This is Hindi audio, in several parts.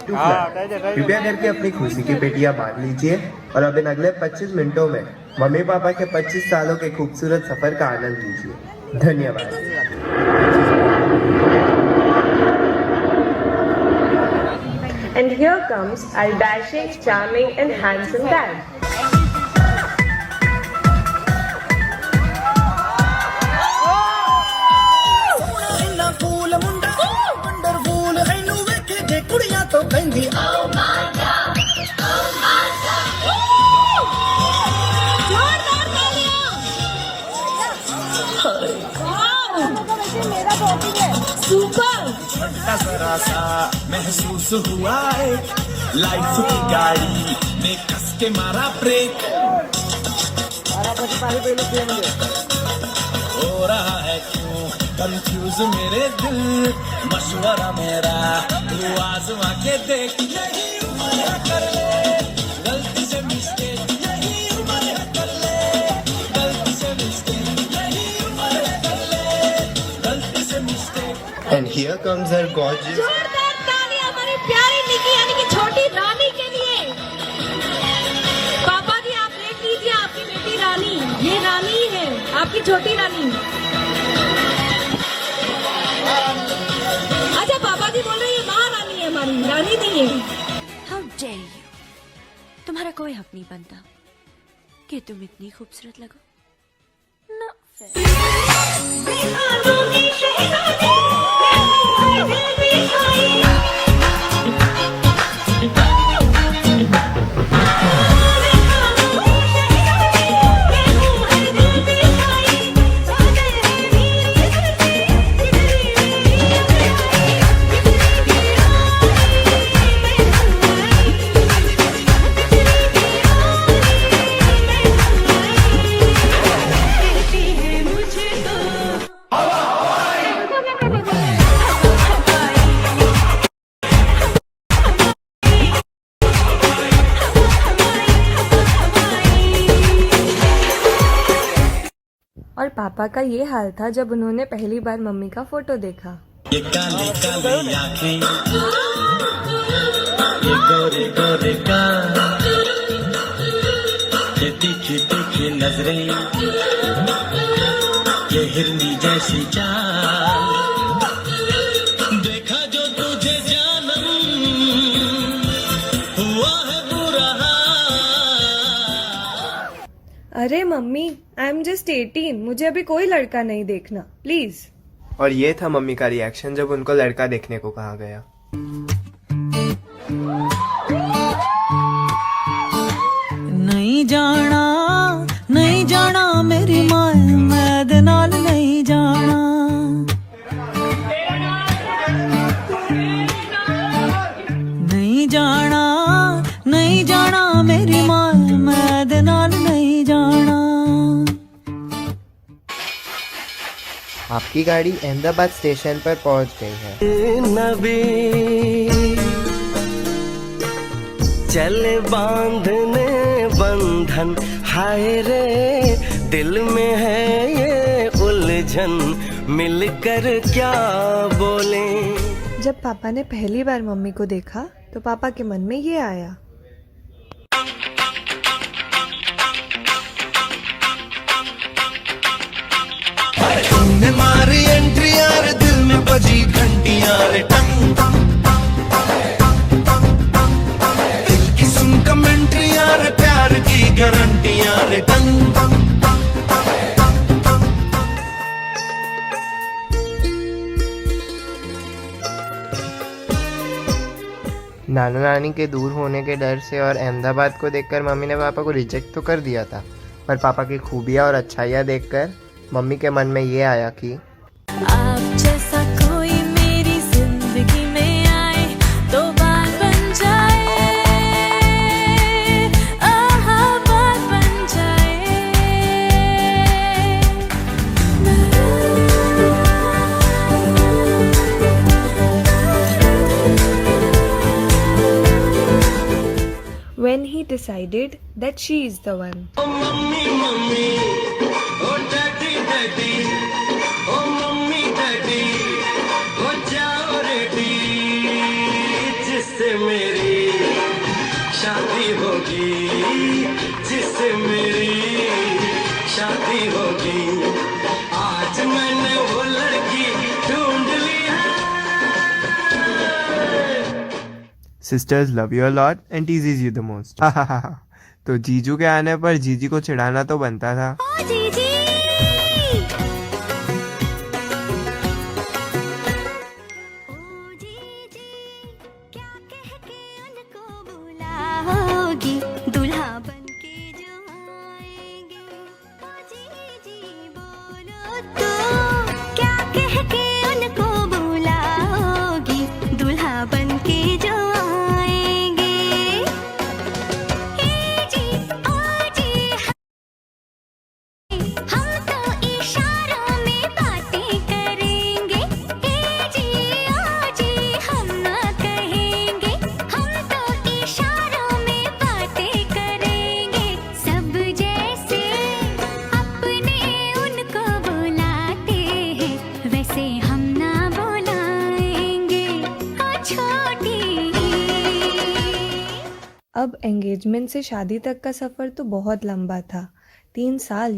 कृपया करके अपनी खुशी की पेटियां बांध लीजिए और अब इन अगले 25 मिनटों में मम्मी पापा के 25 सालों के खूबसूरत सफर का आनंद लीजिए। धन्यवाद। And here comes our dashing, charming and handsome dad. जरा सा महसूस हुआ है लाइफ की गाड़ी में कस के मारा ब्रेक हो रहा है क्यों कंफ्यूज मेरे दिल मशवरा मेरा तू आजमा के देख यही उम्र कर ले गलती से मिस्टेक यही उम्र कर ले गलती से मिस्टेक यही उम्र कर ले गलती से mistake. And here comes our gorgeous. जोरदार ताली हमारी प्यारी निकी यानी कि छोटी रानी के लिए। पापा जी आप देख लीजिए आपकी बेटी रानी, ये रानी है आपकी छोटी रानी। अच्छा पापा जी बोल रहे हैं महारानी है हमारी, रानी नहीं है। How dare you? तुम्हारा कोई हक नहीं बनता कि तुम इतनी खूबसूरत लगो। Not और पापा का ये हाल था जब उन्होंने पहली बार मम्मी का फोटो देखा। ये काले काले आँखें, ये गोरे गोरे गाल, ये तीखी तीखी नजरें, ये हिरनी जैसी चाल, देखा जो तुझे जानम हुआ है बुरा हाल। अरे मम्मी आई एम जस्ट 18, मुझे अभी कोई लड़का नहीं देखना प्लीज। और ये था मम्मी का रिएक्शन जब उनको लड़का देखने को कहा गया। नहीं जाना मेरी मां मैं दे नाल नहीं जाना नहीं जाना मेरी मां मैं दे नाल नहीं जाना। आपकी गाड़ी अहमदाबाद स्टेशन पर पहुंच गई है। नबी चले बांधने बंधन हाय रे दिल में है ये उलझन मिलकर क्या बोले। जब पापा ने पहली बार मम्मी को देखा तो पापा के मन में ये आया। तुमने मारी एंट्री यार दिल में बजी घंटियां रे टंग दिल की सुन कमेंट्री यार प्यार की गारंटियां रे टंग। नाना नानी के दूर होने के डर से और अहमदाबाद को देखकर मम्मी ने पापा को रिजेक्ट तो कर दिया था, पर पापा की खूबियाँ और अच्छाइयाँ देखकर मम्मी के मन में ये आया कि आप जैसा कोई मेरी जिंदगी में आए तो बात बन जाए, आहा बात बन जाए। When he decided that she is the one. Mummy mummy ओ डैडी डैडी ओ मम्मी डैडी ओ जाओ रेडी शादी होगी जिससे मेरी शादी होगी। आज मैंने वो लड़की ढूंढ ली है। Sisters love you a lot and teases you the most. तो जीजू के आने पर जीजी को चिढ़ाना तो बनता था। ओ जीजी क्या कह के उनको बुलाओगी दूल्हा बनके जो आएंगे। ओ जीजी बोलो तो क्या कह के उनको बुलाओगी दूल्हा बनके जो आएंगे। ए जी ओ जी हम तो इशारों में बातें करेंगे। ए जी ओ जी हम ना कहेंगे, हम तो इशारों में बातें करेंगे। सब जैसे अपने उनको बुलाते हैं वैसे हम ना बुलाएंगे। ओ छोटी अब एंगेजमेंट से शादी तक का सफ़र तो बहुत लंबा था, 3 साल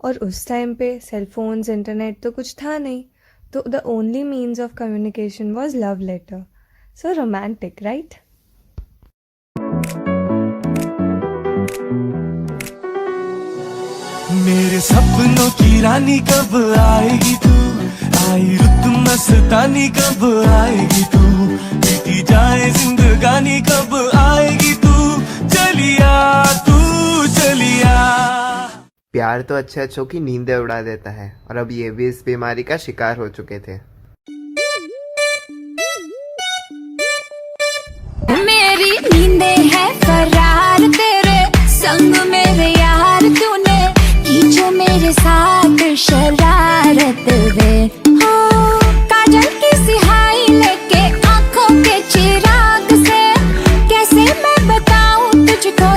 और उस टाइम पे सेल फोन्स इंटरनेट तो कुछ था नहीं, तो the only means of communication was love letter. So romantic right. मेरे सपनों की रानी कब आएगी तू, आई रुत मस्तानी कब आएगी तू, बीती जाए जिंदगानी कब आएगी तू, चलिया तू चलिया। प्यार तो अच्छे अच्छों की नींदें उड़ा देता है और अब ये भी इस बीमारी का शिकार हो चुके थे। मेरी नींदें है फरार तेरे संग मेरे यार, तूने की जो मेरे साथ शरारत वे। हो काजल की सिहाई लेके आंखों के चिराग से कैसे मैं बताऊं तुझको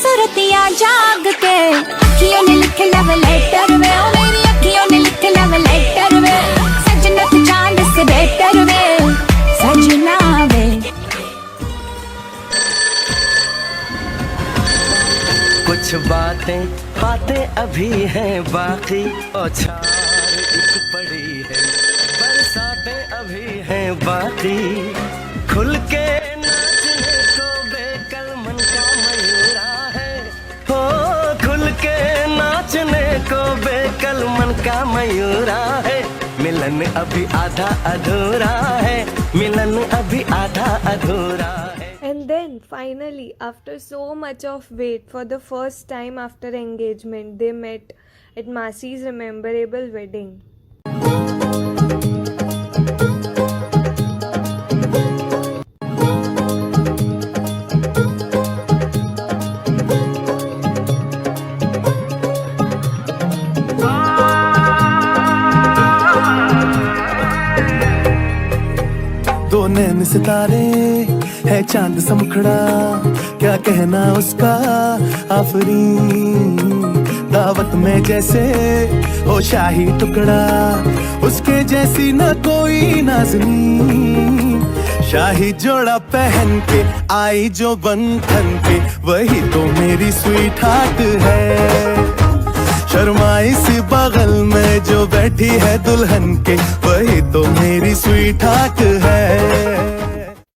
सूरतियां जाग के। अखियों ने लिखे लव लेटर वे, ओ मेरी अखियों ने लिखे लव लेटर वे। सजना तू चांद से बेटर वे, सजना वे। कुछ बातें बातें अभी हैं बाकी, औछार एक पड़ी है, बरसातें अभी हैं बाकी। खुल के नाचने को बेकल मन का मयूरा है, हो खुल के नाचने को बेकल मन का मयूरा है। मिलन अभी आधा अधूरा है, मिलन अभी आधा अधूरा है। And then finally, after so much of wait, for the first time after engagement, they met at Masi's memorable wedding. दो नैन सितारे है चांद सा मुखड़ा, क्या कहना उसका आफरीन। दावत में जैसे हो शाही टुकड़ा, उसके जैसी न कोई नाज़नीन। शाही जोड़ा पहन के आई जो बंधन पे, वही तो मेरी स्वीट हार्ट है। शर्माई सी बगल में जो बैठी है दुल्हन के, वही तो मेरी स्वीट हार्ट है।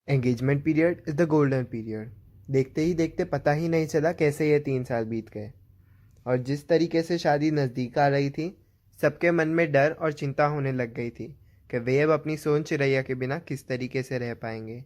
Engagement period is the golden period. देखते ही देखते पता ही नहीं चला कैसे ये 3 साल बीत गए। और जिस तरीके से शादी नज़दीक आ रही थी, सबके मन में डर और चिंता होने लग गई थी कि वे अब अपनी सोन चिरैया के बिना किस तरीके से रह पाएंगे।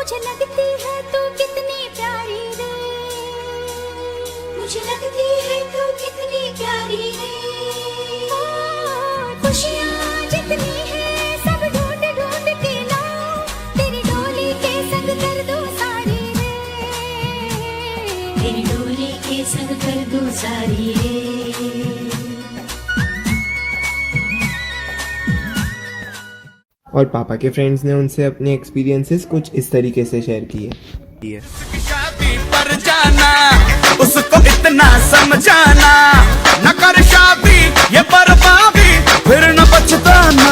मुझे लगती है तू कितनी प्यारी रे, मुझे लगती है तू कितनी प्यारी रे। खुशियाँ जितनी है सब ढूंढ ढूंढ के लाऊं, तेरी डोली के संग कर दो सारी रे, तेरी डोली के संग कर दो सारी रे। और पापा के फ्रेंड्स ने उनसे अपने एक्सपीरियंसेस कुछ इस तरीके से शेयर किए। शादी पर जाना उसको इतना समझाना, न कर शादी ये बर्बादी फिर न पछताना।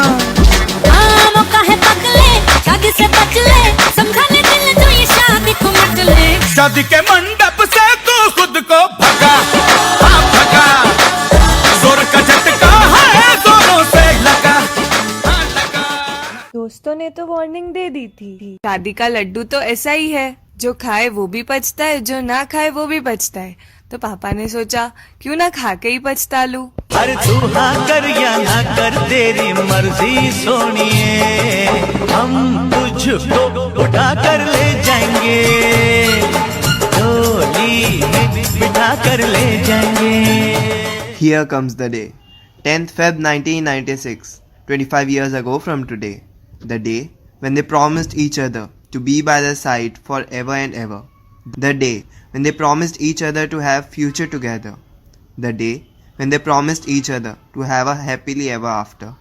मौका है पकले, शादी से बच ले, समझा ले दिल जो ये शादी को मत ले। शादी के मंडप से तू खुद को भगा, हाँ भगा, जोर का झटका है जोरों से लगा, हाँ लगा। दोस्तों ने तो वार्निंग दे दी थी, शादी का लड्डू तो ऐसा ही है, जो खाए वो भी पछता है, जो ना खाए वो भी पछता है। तो पापा ने सोचा क्यों ना खा के ही पछता लूं। अरे तू हाँ कर या ना कर तेरी मर्जी सोनिए, हम तुझको उठा कर ले जाएंगे, डोली में बिठा कर ले जाएंगे। Here comes the day. 10th Feb 1996, 25 years ago from today. The day when they promised each other to be by their side forever and ever. The day when they promised each other to have future together. The day when they promised each other to have a happily ever after.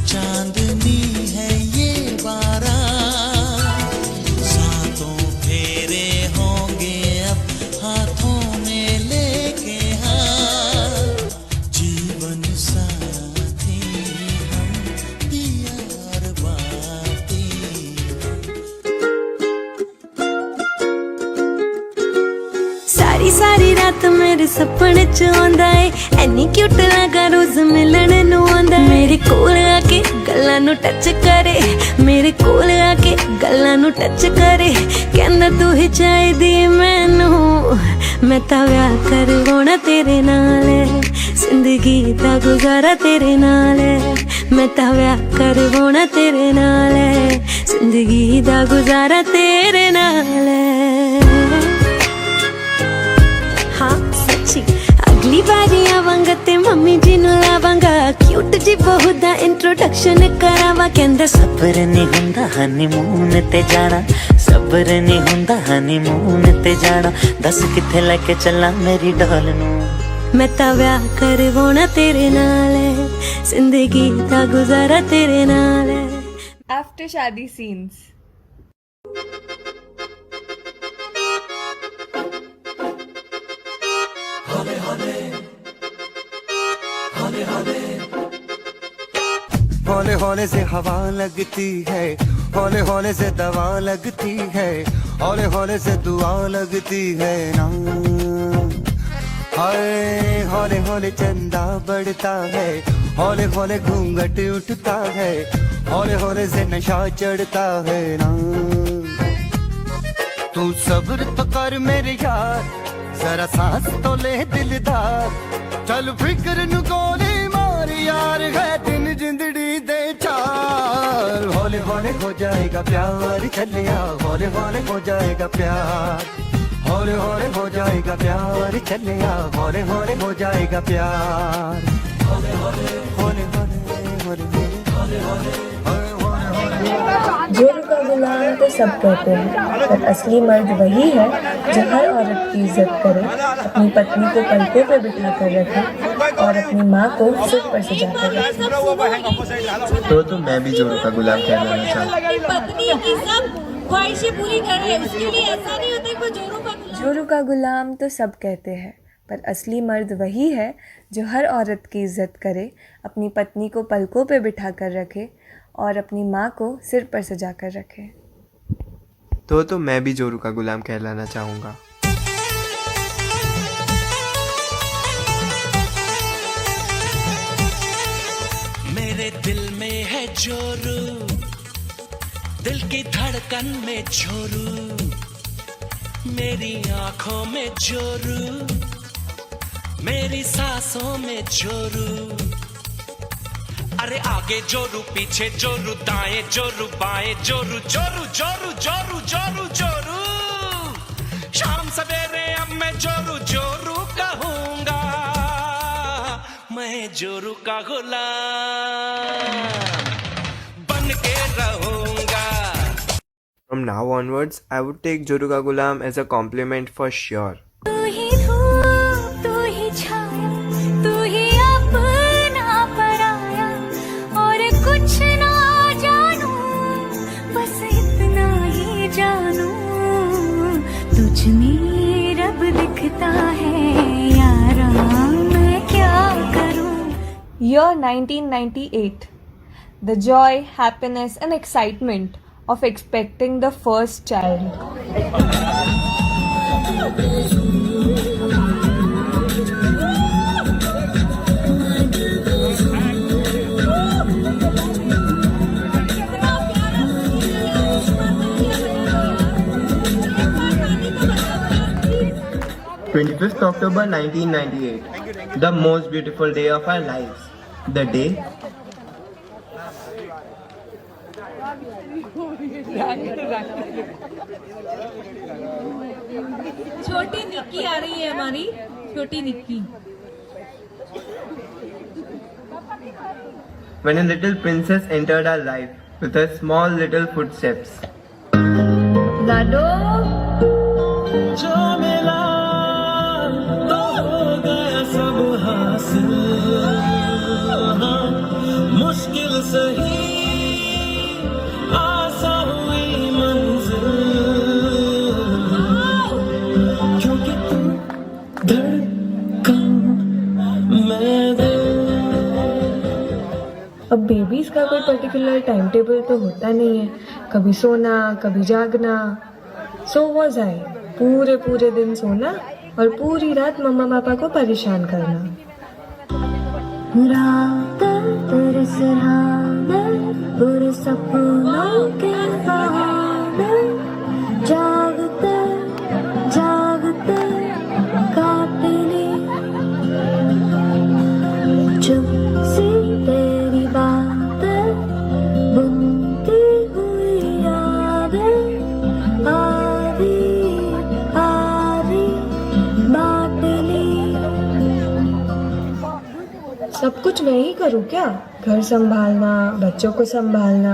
चांदनी है ये बारात, सातों फेरे होंगे अब हाथों में लेके हाथ, जीवन साथी हम यार बाती। सारी सारी रात मेरे सपने च आंदा है, एनी क्यूट लगा रोज मिलने नू आंदा है। मेरे कोल आके गल्लां नू टच करे, मेरे कोल आके गल्लां नू टच करे, कहंदा तू ही चाहिदी मैनू, मैं तां व्याह करवाउणा तेरे नाल, जिंदगी दा गुजारा तेरे नाल, मैं तां व्याह करवाउणा तेरे नाल, जिंदगी दा गुजारा तेरे नाल। हाँ सच्ची अगली बारी आवांगा ते मम्मी जी नू लावांगा, क्यूट जी बहू दा इंट्रोडक्शन करावा, कहंदा सबर नहीं हुंदा हनीमून ते जाना, सबर नहीं हुंदा हनीमून ते जाना, दस किथे लेके चला मेरी डोल नू, मैं तां व्याह करवाउणा तेरे नाल, जिंदगी दा गुजारा तेरे नाल। आफ्टर शादी सीन्स। हौले हौले से हवा लगती है, हौले हौले से दवा लगती है, हौले हौले से दुआ लगती है ना। हाय हौले हौले चंदा बढ़ता है, हौले हौले घूंघट उठता है, हौले हौले से नशा चढ़ता है ना। तू सब्र तो कर मेरे यार, जरा सांस तो ले दिलदार, चल फिक्र नु गोली मार यार, है दिन जिंदड़ी दे चार। हौले हौले हो जाएगा प्यार चलिया, हौले हौले हो जाएगा प्यार, हौले हौले हो जाएगा प्यार चलिया, हौले हौले हो जाएगा प्यार, हौले हौले हौले हौले हौले हौले। जोरू का गुलाम तो सब कहते हैं, पर असली मर्द वही है जो हर औरत की इज्जत करे, अपनी पत्नी को पलकों पर बिठा कर रखे और अपनी माँ को सिर पर सजा कर रखे। तो मैं भी जोरू का गुलाम कहलाना चाहता हूँ। पत्नी की सब ख्वाहिशें पूरी करे, उसके लिए ऐसा नहीं होता कि वो जोरू का गुलाम। जोरू का गुलाम तो सब कहते हैं, पर असली मर्द वही है जो हर औरत की इज्जत करे, अपनी पत्नी को पलकों पर बिठा कर रखे और अपनी माँ को सिर पर सजा कर रखे। तो मैं भी जोरू का गुलाम कहलाना चाहूँगा। मेरे दिल में है जोरू, दिल की धड़कन में जोरू, मेरी आंखों में जोरू, मेरी सांसों में जोरू, अरे आगे जोरू पीछे जोरू दाएं जोरू बाएं जोरू जोरू जोरू जोरू जोरू जोरू शाम सवेरे अब मैं जोरू जोरू कहूंगा मैं जोरू का गुलाम बन के रहूंगा. From now onwards, I would take Joru Ka Gulam as a compliment for sure. तू ही धूप तू ही छाया तू ही अपना पराया और कुछ ना जानू बस इतना ही जानू तुझ में रब दिखता है यारा मैं क्या करूं. Year 1998. The joy, happiness, and excitement of expecting the first child. October 1998, the most beautiful day of our lives. The day छोटी निक्की आ रही है हमारी छोटी Nikki. when a little princess entered our life with her small little footsteps. दादो जो मिला तो हो गया सब हासिल मुश्किल सही आसान हुई मंजिल क्योंकि तू धड़कन मैं दिल. अब बेबीज का कोई पर्टिकुलर टाइम टेबल तो होता नहीं है. कभी सोना कभी जागना. So was I. पूरे पूरे दिन सोना और पूरी रात मम्मा पापा को परेशान करना. रात तेरे सिरहाने पूरे सपनों के बहाने जागते जागते कातिली चुप सी तेरी बातें बुनती हुई यादें आधी आधी बाटली. सब कुछ मैं ही करूँ क्या? घर संभालना, बच्चों को संभालना.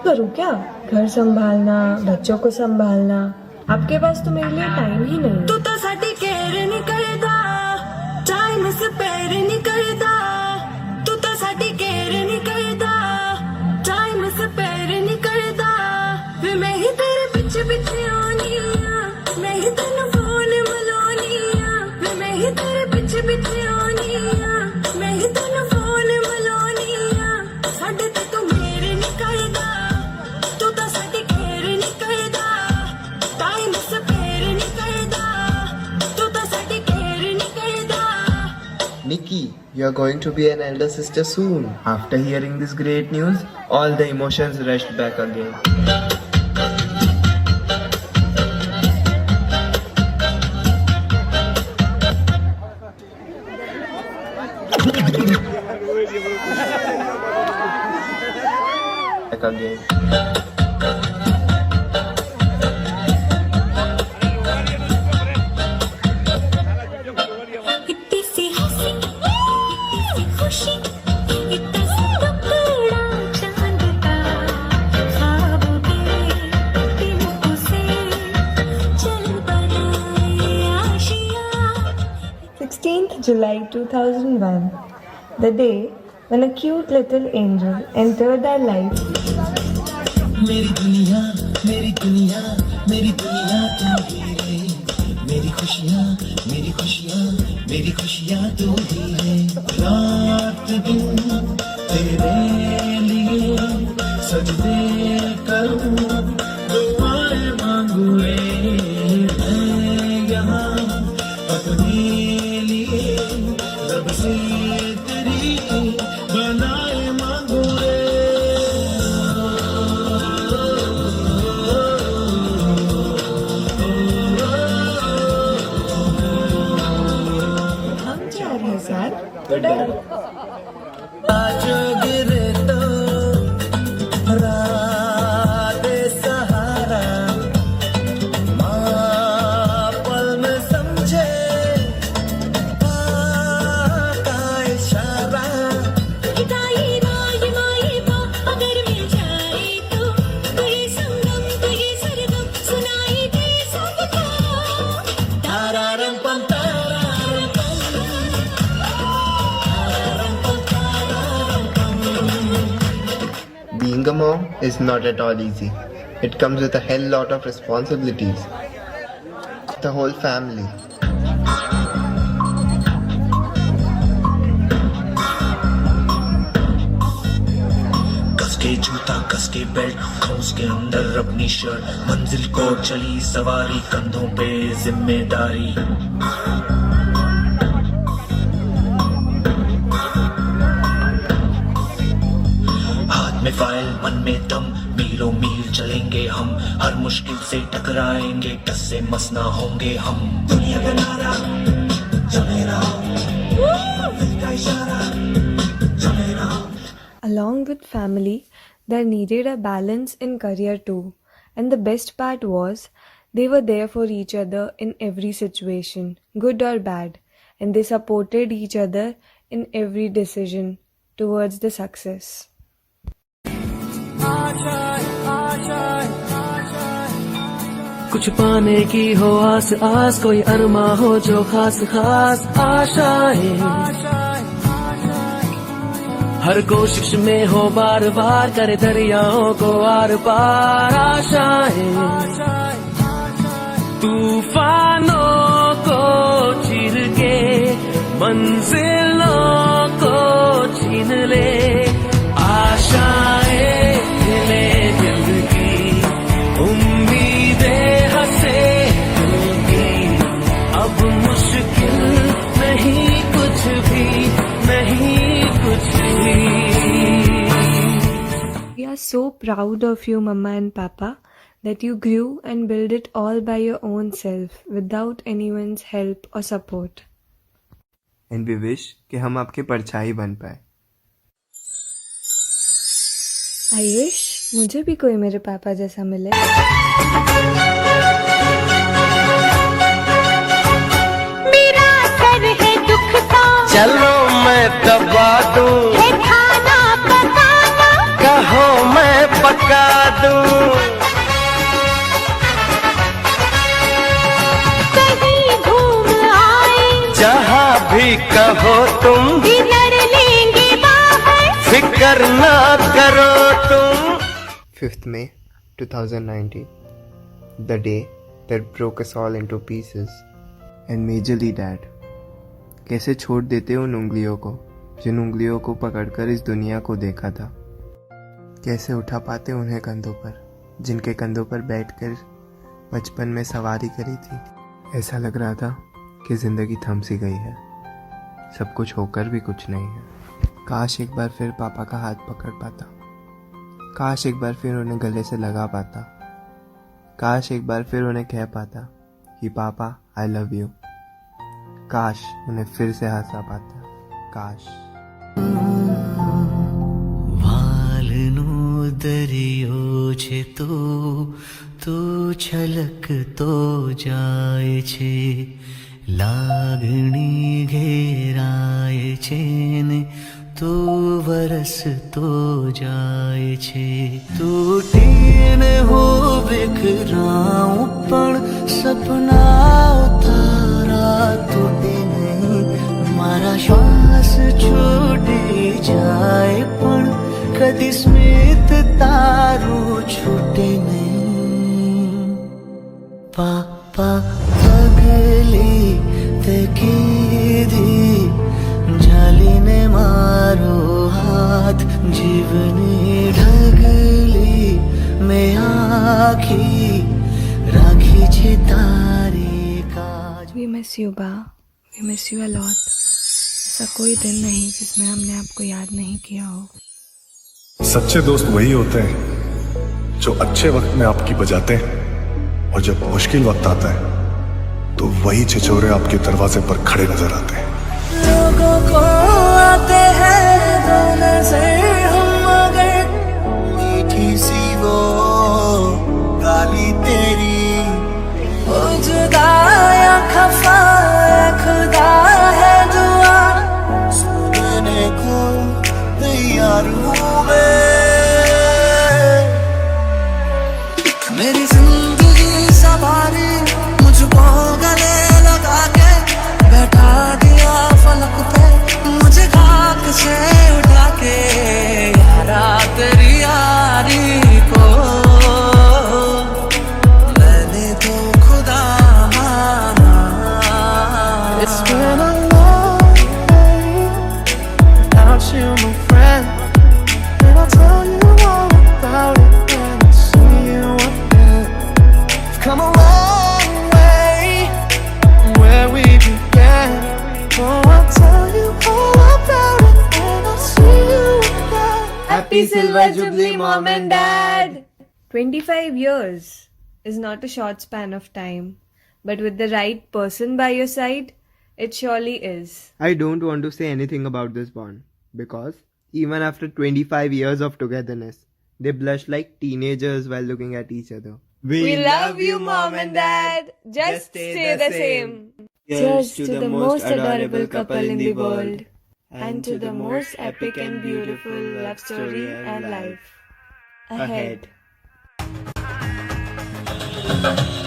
करूँ क्या? घर संभालना, बच्चों को संभालना. आपके पास तो मेरे लिए टाइम ही नहीं. तू तो साडी केयर नहीं करदा टाइम स्पेयर नहीं करदा तू तो साडी केयर नहीं करदा टाइम स्पेयर नहीं करदा वे मैं ही तेरे पीछे पीछे आनी आ मैं ही तेनू फोन मिलानी आ वे मैं ही तेरे पीछे पीछे आनी आ मैं ही तेनू फोन मिलानी आ साडे ते तू मेरे नहीं करदा तू तो साडी केयर नहीं करदा टाइम स्पेयर नहीं करदा तू तो साडी केयर नहीं करदा. Nikki, you are going to be an elder sister soon. After hearing this great news, all the emotions rushed back again. Back again. इतनी सी हंसी इतनी सी खुशी इतना सा टुकड़ा चांद का ख्वाबों के दिनों से चल बनाए Asia. 16th July 2001, the day when a cute little angel entered our life. मेरी दुनिया मेरी दुनिया मेरी दुनिया तू ही है मेरी खुशियाँ मेरी खुशियाँ मेरी खुशियाँ तू ही है रात दिन तेरे लिए सजदे करूँ दुआएं मांगू रे मैं यहाँ अपने लिए रब से तेरी बनाए मांगू रे. आज गिरे तो रात सहारा, माँ पल में समझे का इशारा। अगर मिल जाए तो ये संगम तो ये सरगम सुनाई दे सबको। तारारम पम तारारम पम, तारारम पम तारारम पम। Being a mom is not at all easy. It comes with a hell lot of responsibilities. The whole family. कस के जूता कस के बेल्ट, हाउस के अंदर अपनी शर्ट, मंजिल को चली सवारी, कंधों पे जिम्मेदारी। हाथ में फाइल मन में दम, मीलों मील चलेंगे हम, हर मुश्किल से टकराएंगे, टस से मस ना होंगे हम। दुनिया का नारा चले रहो, दिल का इशारा चले रहो। Along with family, there needed a balance in career too. And the best part was, they were there for each other in every situation, good or bad. And they supported each other in every decision towards the success. कुछ पाने की हो आस आस, कोई अरमा हो जो खास खास आशाएं, हर कोशिश में हो बार बार, करे दरियाओं को आर पार आशाएं। तूफानों को चीर के मंजिलों को छीन ले, आशाएं ले दिल की, उम्मीदें हंसे दिल की, अब मुश्किल नहीं कुछ भी, नहीं कुछ भी। We are so proud of you, Mama and Papa, that you grew and built it all by your own self without anyone's help or support. And we wish कि हम आपके परछाई बन पाए. I wish मुझे भी कोई मेरे पापा जैसा मिले. मेरा सर है दुखता, चलो मैं दबा दूं, है खाना पकाना, कहो मैं पका दूं, कहीं घूम आए, जहाँ भी कहो तुम, डिनर लेंगे बाहर, फिक्र ना करो तुम। 5th May 2019, the day that broke us all into pieces. And majorly Dad, कैसे छोड़ देते उन उंगलियों को जिन उंगलियों को पकड़कर इस दुनिया को देखा था, कैसे उठा पाते उन्हें कंधों पर जिनके कंधों पर बैठकर बचपन में सवारी करी थी। ऐसा लग रहा था कि ज़िंदगी थम सी गई है, सब कुछ होकर भी कुछ नहीं है। काश एक बार फिर पापा का हाथ पकड़ पाता, काश एक बार फिर उन्हें गले से लगा पाता, काश एक बार फिर उन्हें कह पाता कि पापा आई लव यू, काश उन्हें फिर से हंसा पाता, काश। વાલનો દરિયો છે તો છલક તો જાય છે, લાગણી ઘેરાય છે ને તો વરસ તો જાય છે, તૂટીને હું વિખરાઉં પણ સપના તારા તૂટે નહીં, મારા શ્વાસ છૂટી જાય પણ કદી સ્મિત તારું છૂટે નહીં. પાપા પગલી તે કીધી, ઝાલીને મારો હાથ, જીવની ઢગલી મેં આખી રાખી છે તારી કાજ. We miss you, बा. We miss you a lot. ऐसा कोई दिन नहीं जिसमें हमने आपको याद नहीं किया हो. सच्चे दोस्त वही होते हैं जो अच्छे वक्त में आपकी बजाते हैं, और जब मुश्किल वक्त आता है तो वही छिछोरे आपके दरवाजे पर खड़े नजर आते हैं. लोगों को आते हैं दो नजर हम अगर, मीठी सी वो गाली तेरी, ओ जुदा या खफा या खुदा है दुआ, सुनने को तैयार हूँ मैं। मेरी जिंदगी सवारी मुझको गले लगा के बैठा दिया फलक पे, मुझे खाक से उठा के यारा तेरी यारी को मैंने तो खुदा माना। It's been a long day without you, my friend, and I'll tell you all about it when I see you again. Come a long way from where we began. Oh, I'll tell you all about it when I see you again. Happy Silver Jubilee, Mom and Dad! 25 years is not a short span of time, but with the right person by your side, it surely is. I don't want to say anything about this bond because even after 25 years of togetherness, they blush like teenagers while looking at each other. We love you, Mom and Dad. Just stay the same. Cheers to the most adorable couple in the world, and to the most epic and beautiful love story and life ahead.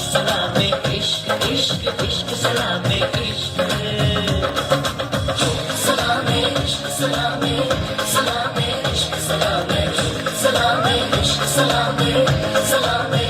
Salameh इश्क इश्क इश्क सलामे इश्क, सलामे इश्क सलामे सलामे इश्क सलामे सलामे इश्क सलामे सलामे